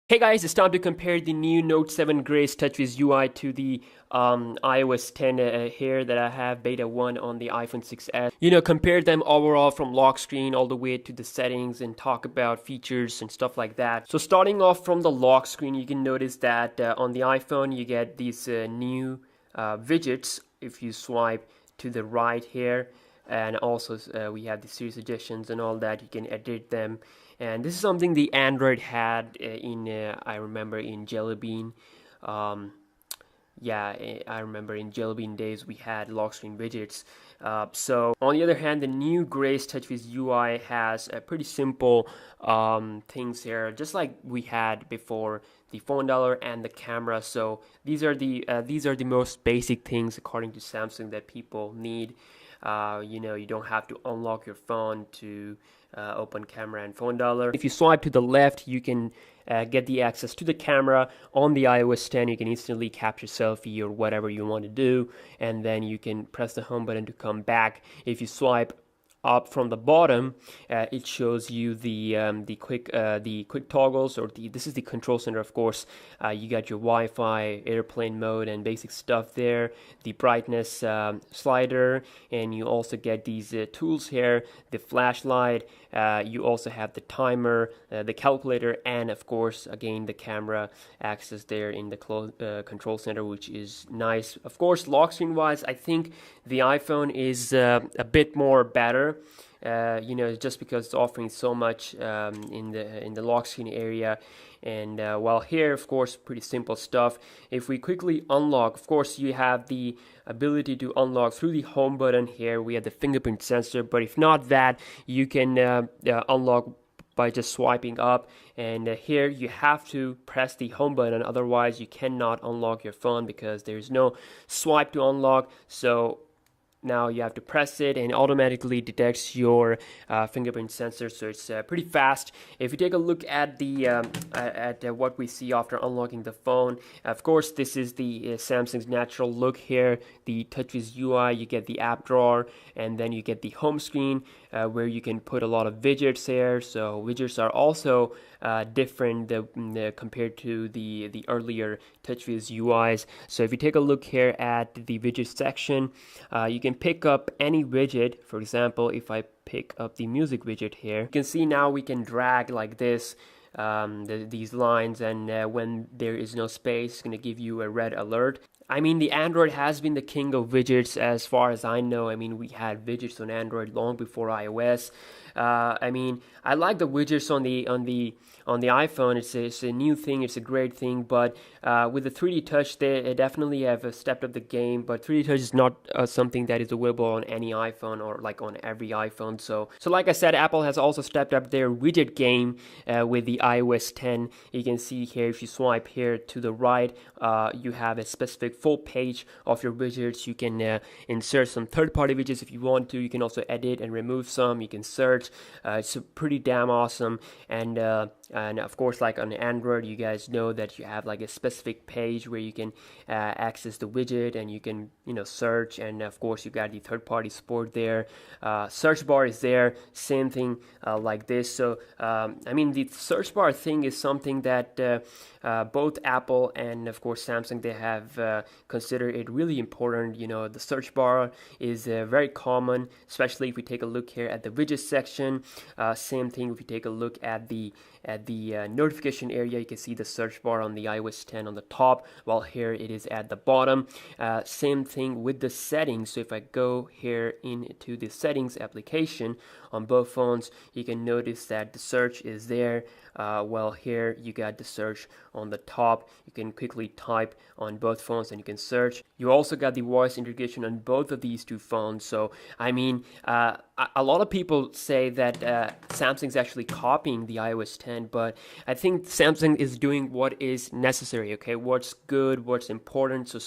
Hey guys, it's time to compare the new Note 7 Grace TouchWiz UI to the iOS 10 here that I have beta 1 on the iPhone 6s. Compare them overall from lock screen all the way to the settings and talk about features and stuff like that. So starting off from the lock screen, you can notice that on the iPhone you get these new widgets if you swipe to the right here, and also we have the series suggestions and all that. You can edit them, and this is something the Android had in I remember in Jelly Bean. um, I remember in Jelly Bean days we had lock screen widgets. So on the other hand, the new Grace TouchWiz UI has a pretty simple things here, just like we had before the phone dialer and the camera. So these are the most basic things according to Samsung that people need. You don't have to unlock your phone to open camera and phone dialer. If you swipe to the left, you can get the access to the camera. On the iOS 10, you can instantly capture selfie or whatever you want to do, and then you can press the home button to come back. If you swipe up from the bottom, it shows you the quick toggles, or this is the control center. Of course, you got your Wi-Fi, airplane mode, and basic stuff there. The brightness slider, and you also get these tools here. The flashlight. You also have the timer, the calculator, and of course, again, the camera access there in the control center, which is nice. Of course, lock screen wise, I think the iPhone is a bit more better. Just because it's offering so much in the lock screen area. And while here, of course, pretty simple stuff. If we quickly unlock, of course, you have the ability to unlock through the home button here. We have the fingerprint sensor, but if not that, you can unlock by just swiping up. And here you have to press the home button, otherwise you cannot unlock your phone because there's no swipe to unlock. So now you have to press it and automatically detects your fingerprint sensor, so it's pretty fast. If you take a look at what we see after unlocking the phone, of course this is the Samsung's natural look here. The TouchWiz UI, you get the app drawer, and then you get the home screen where you can put a lot of widgets here. So widgets are also different compared to the earlier TouchWiz UIs. So if you take a look here at the widget section, you can pick up any widget. For example, if I pick up the music widget here, you can see now we can drag like this these lines, and when there is no space, it's going to give you a red alert. I mean, the Android has been the king of widgets as far as I know. I mean, we had widgets on Android long before iOS. I like the widgets on the iPhone. It's a new thing. It's a great thing. But with the 3D Touch, they definitely have stepped up the game. But 3D Touch is not something that is available on any iPhone or like on every iPhone. So like I said, Apple has also stepped up their widget game with the iOS 10. You can see here, if you swipe here to the right, you have a specific full page of your widgets. You can insert some third-party widgets if you want to. You can also edit and remove some. You can search. It's pretty damn awesome. And of course, like on Android, you guys know that you have like a specific page where you can access the widget, and you can search. And of course, you got the third-party support there. Search bar is there. Same thing like this. So the search bar thing is something that both Apple and of course Samsung, they have considered it really important. The search bar is very common, especially if we take a look here at the widget section. Same thing if you take a look at the notification area. You can see the search bar on the iOS 10 on the top, while here it is at the bottom. Same thing with the settings. So if I go here into the settings application on both phones, you can notice that the search is there. Well, here you got the search on the top. You can quickly type on both phones and you can search. You also got the voice integration on both of these two phones. So a lot of people say that Samsung's actually copying the iOS 10, but I think Samsung is doing what is necessary. Okay, what's good, what's important. So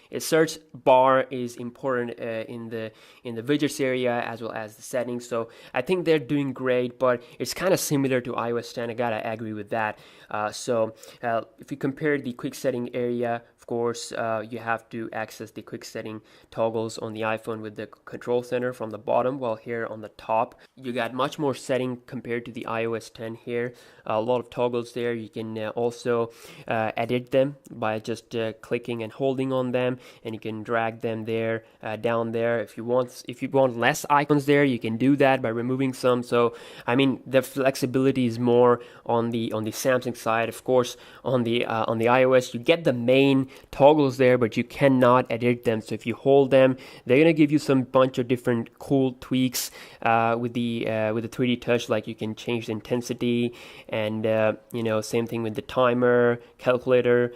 a search bar is important in the widgets area as well as the settings. So I think they're doing great, but it's kind of similar to iOS 10. I gotta agree with that. If you compare the quick setting area, of course, you have to access the quick setting toggles on the iPhone with the control center from the bottom, while here on the top, you got much more setting compared to the iOS 10 here. A lot of toggles there. You can also edit them by just clicking and holding on them, and you can drag them there, down there. If you want less icons there, you can do that by removing some. So I mean, the flexibility is more on the Samsung side. Of course, on the iOS, you get the main toggles there, but you cannot edit them. So if you hold them, they're gonna give you some bunch of different cool tweaks with the 3D touch. Like you can change the intensity, and same thing with the timer, calculator,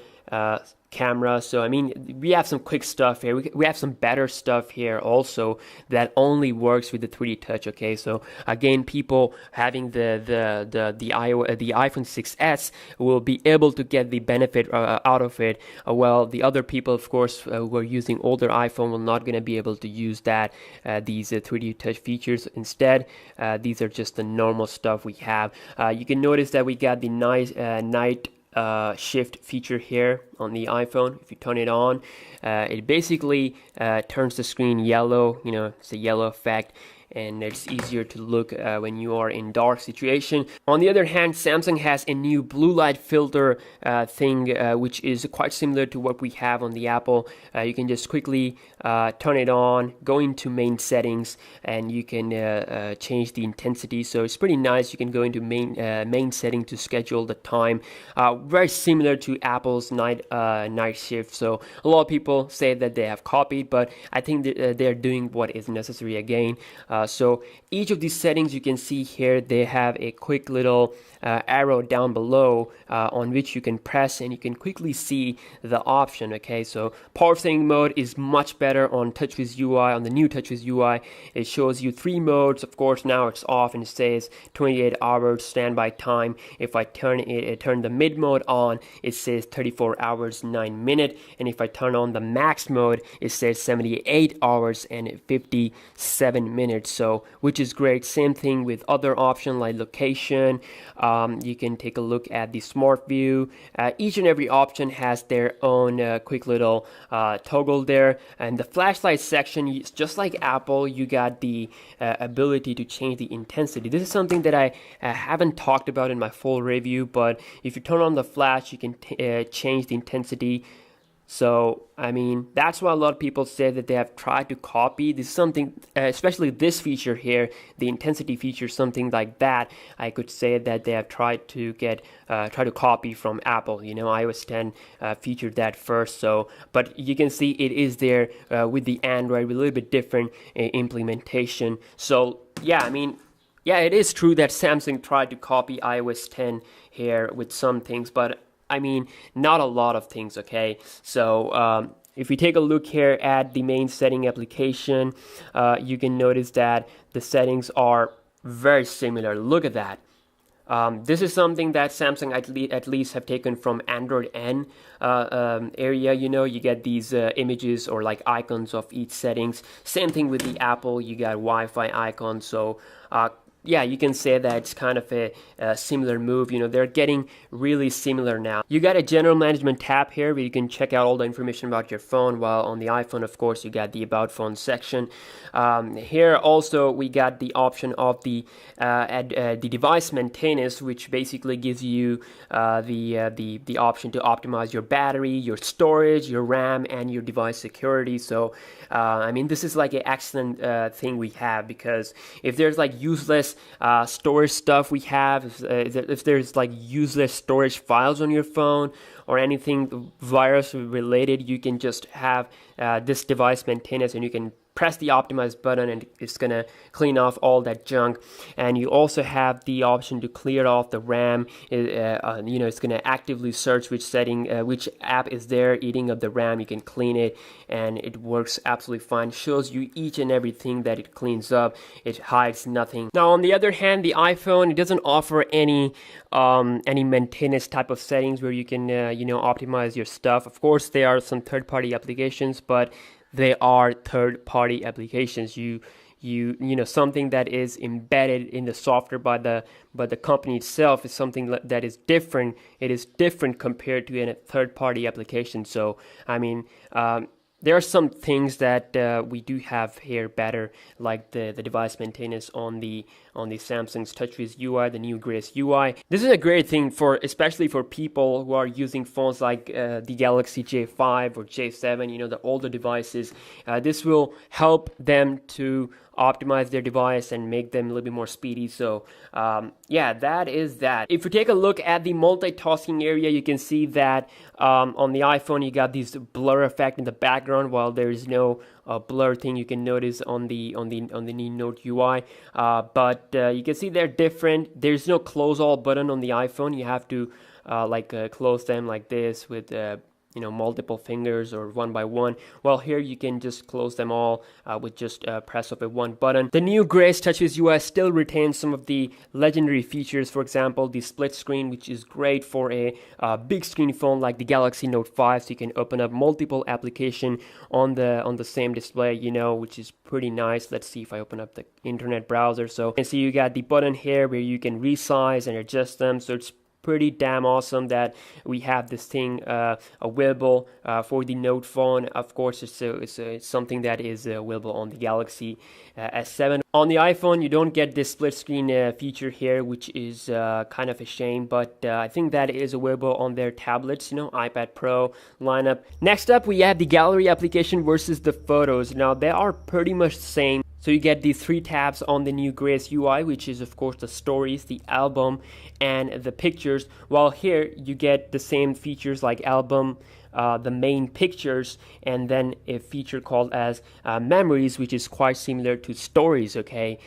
camera. So I mean, we have some quick stuff here. We have some better stuff here also that only works with the 3D touch. Okay, so again, people having the iPhone 6s will be able to get the benefit out of it. Well, the other people, of course, who are using older iPhone will not going to be able to use that these 3D touch features. Instead, these are just the normal stuff we have. You can notice that we got the nice night shift feature here on the iPhone. If you turn it on, it basically turns the screen yellow. It's a yellow effect, and it's easier to look when you are in dark situation. On the other hand, Samsung has a new blue light filter thing, which is quite similar to what we have on the Apple. You can just quickly turn it on, go into main settings, and you can change the intensity. So it's pretty nice. You can go into main setting to schedule the time. Very similar to Apple's night shift. So a lot of people say that they have copied, but I think they're doing what is necessary again. So each of these settings you can see here, they have a quick little arrow down below on which you can press, and you can quickly see the option. Okay, so power saving mode is much better on TouchWiz UI. On the new TouchWiz UI, it shows you 3 modes. Of course, now it's off and it says 28 hours standby time. If I turn the mid mode on, it says 34 hours 9 minutes, and if I turn on the max mode, it says 78 hours and 57 minutes. So which is great. Same thing with other options like location. You can take a look at the smart view. Each and every option has their own quick little toggle there. And the flashlight section, just like Apple, you got the ability to change the intensity. This is something that I haven't talked about in my full review, but if you turn on the flash, you can change the intensity. So, I mean, that's why a lot of people say that they have tried to copy. This is something, especially this feature here, the intensity feature, something like that. I could say that they have tried to try to copy from Apple. iOS 10 featured that first. So, but you can see it is there with the Android with a little bit different implementation. So, yeah, I mean, yeah, it is true that Samsung tried to copy iOS 10 here with some things, but I mean, not a lot of things, okay? So if we take a look here at the main setting application, you can notice that the settings are very similar. Look at that. This is something that Samsung at least have taken from Android N area. You get these images or like icons of each settings. Same thing with the Apple. You got Wi-Fi icons. So yeah, you can say that it's kind of a similar move. They're getting really similar now. You got a general management tab here where you can check out all the information about your phone, while on the iPhone, of course, you got the about phone section. Here also we got the option of the device maintenance, which basically gives you the option to optimize your battery, your storage, your RAM, and your device security. So I mean, this is like an excellent thing we have, because if there's like useless storage stuff we have, if there's like useless storage files on your phone or anything virus related, you can just have this device maintenance, and you can press the optimize button and it's gonna clean off all that junk. And you also have the option to clear off the RAM. It's gonna actively search which app is there eating up the RAM. You can clean it, and it works absolutely fine. Shows you each and everything that it cleans up. It hides nothing. Now on the other hand, the iPhone, it doesn't offer any maintenance type of settings where you can optimize your stuff. Of course, there are some third-party applications, but they are third-party applications. You something that is embedded in the software by the company itself is something that is different. It is different compared to a third party application. So I mean, there are some things that we do have here better, like the device maintenance on the Samsung's TouchWiz UI, the new Grace UI. This is a great thing for, especially for people who are using phones like the Galaxy J5 or J7, the older devices. This will help them to optimize their device and make them a little bit more speedy. So yeah, that is that. If you take a look at the multitasking area, you can see that on the iPhone you got this blur effect in the background, while there is no blur thing you can notice on the new Note UI. But you can see they're different. There's no close all button on the iPhone. You have to close them like this with multiple fingers or one by one. Well, here you can just close them all with just press of a one button. The new Grace TouchWiz UI still retains some of the legendary features. For example, the split screen, which is great for a big screen phone like the Galaxy Note 5, so you can open up multiple application on the same display, which is pretty nice. Let's see if I open up the internet browser. So you can see you got the button here where you can resize and adjust them. So it's pretty damn awesome that we have this thing available for the Note phone. Of course, it's something that is available on the Galaxy S7. On the iPhone, you don't get this split screen feature here, which is kind of a shame, but I think that is available on their tablets, iPad Pro lineup. Next up, we have the gallery application versus the photos. Now, they are pretty much the same. So you get these three tabs on the new Grace UI, which is of course the stories, the album, and the pictures. While here you get the same features like album, the main pictures, and then a feature called as memories, which is quite similar to stories, okay?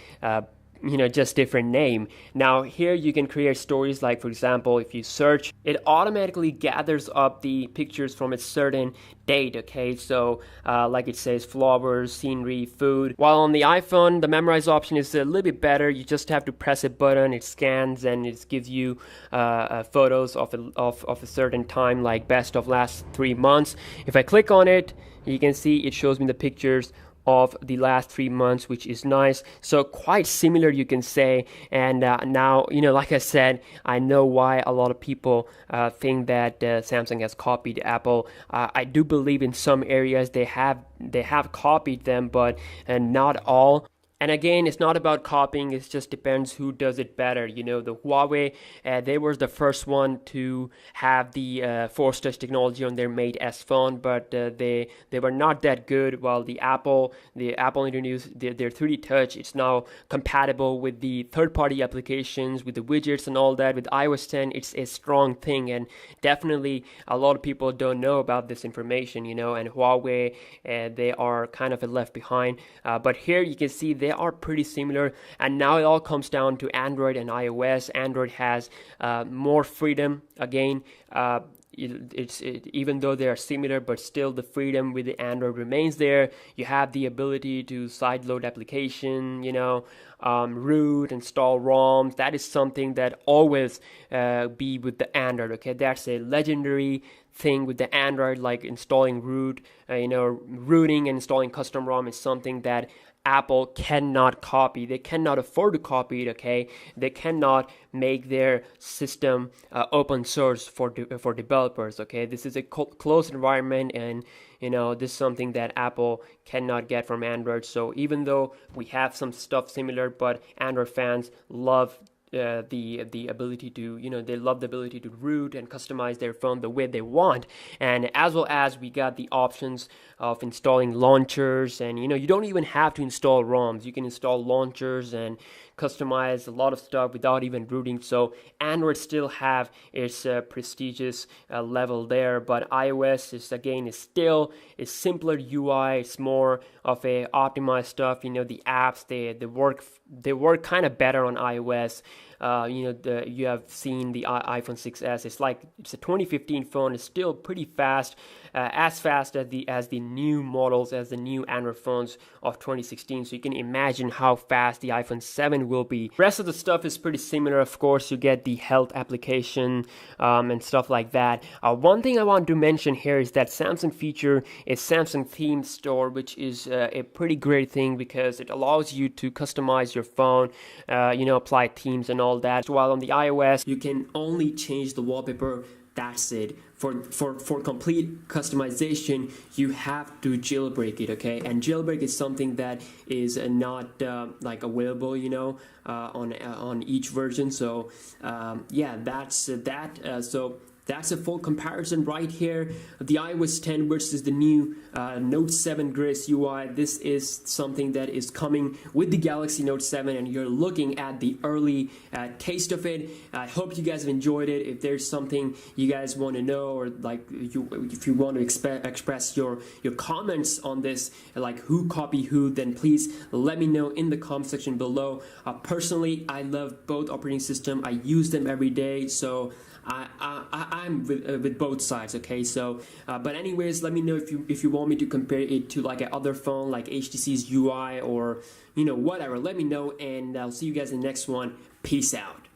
Just different name. Now here you can create stories, like for example, if you search, it automatically gathers up the pictures from a certain date, okay? So like it says flowers, scenery, food. While on the iPhone, the memorize option is a little bit better. You just have to press a button, it scans, and it gives you photos of a certain time, like best of last 3 months. If I click on it, you can see it shows me the pictures of the last 3 months, which is nice. So quite similar, you can say. And now, like I said, I know why a lot of people think that Samsung has copied Apple. I do believe in some areas they have copied them, but not all. And again, it's not about copying, it just depends who does it better. The Huawei, they were the first one to have the Force Touch technology on their Mate S phone, but they were not that good. While the Apple introduced their 3D Touch, it's now compatible with the third-party applications, with the widgets and all that. With iOS 10, it's a strong thing, and definitely a lot of people don't know about this information, and Huawei, they are kind of left behind. But here you can see they are pretty similar, and now it all comes down to Android and iOS. Android has more freedom again. Even though they are similar, but still the freedom with the Android remains there. You have the ability to sideload application, root, install ROMs. That is something that always be with the Android, okay? That's a legendary thing with the Android, like installing root, rooting and installing custom ROM is something that Apple cannot copy. They cannot afford to copy it, okay? They cannot make their system open source for developers, okay? This is a closed environment, and this is something that Apple cannot get from Android. So even though we have some stuff similar, but Android fans love the ability to, they love the ability to root and customize their phone the way they want. And as well as we got the options of installing launchers, and you don't even have to install ROMs. You can install launchers and customize a lot of stuff without even rooting. So Android still have its prestigious level there, but iOS is still a simpler UI. It's more of a optimized stuff. The apps they work kind of better on iOS. you have seen the iPhone 6s. It's a 2015 phone. It's still pretty fast, as fast as the new models, as the new Android phones of 2016. So you can imagine how fast the iPhone 7 will be. Rest of the stuff is pretty similar. Of course, you get the health application and stuff like that. One thing I want to mention here is that Samsung feature is Samsung Theme Store, which is a pretty great thing because it allows you to customize your phone, apply themes and all that. While on the iOS, you can only change the wallpaper. That's it. For complete customization, you have to jailbreak it, okay? And jailbreak is something that is not available, on each version. So that's that. So that's a full comparison right here. The iOS 10 versus the new Note 7 Grace UI. This is something that is coming with the Galaxy Note 7, and you're looking at the early taste of it. I hope you guys have enjoyed it. If there's something you guys want to know, or if you want to express your comments on this, like who copied who, then please let me know in the comment section below. Personally, I love both operating system. I use them every day, so I'm with both sides, okay? So, but anyways, let me know if you want me to compare it to like another phone, like HTC's UI or whatever. Let me know, and I'll see you guys in the next one. Peace out.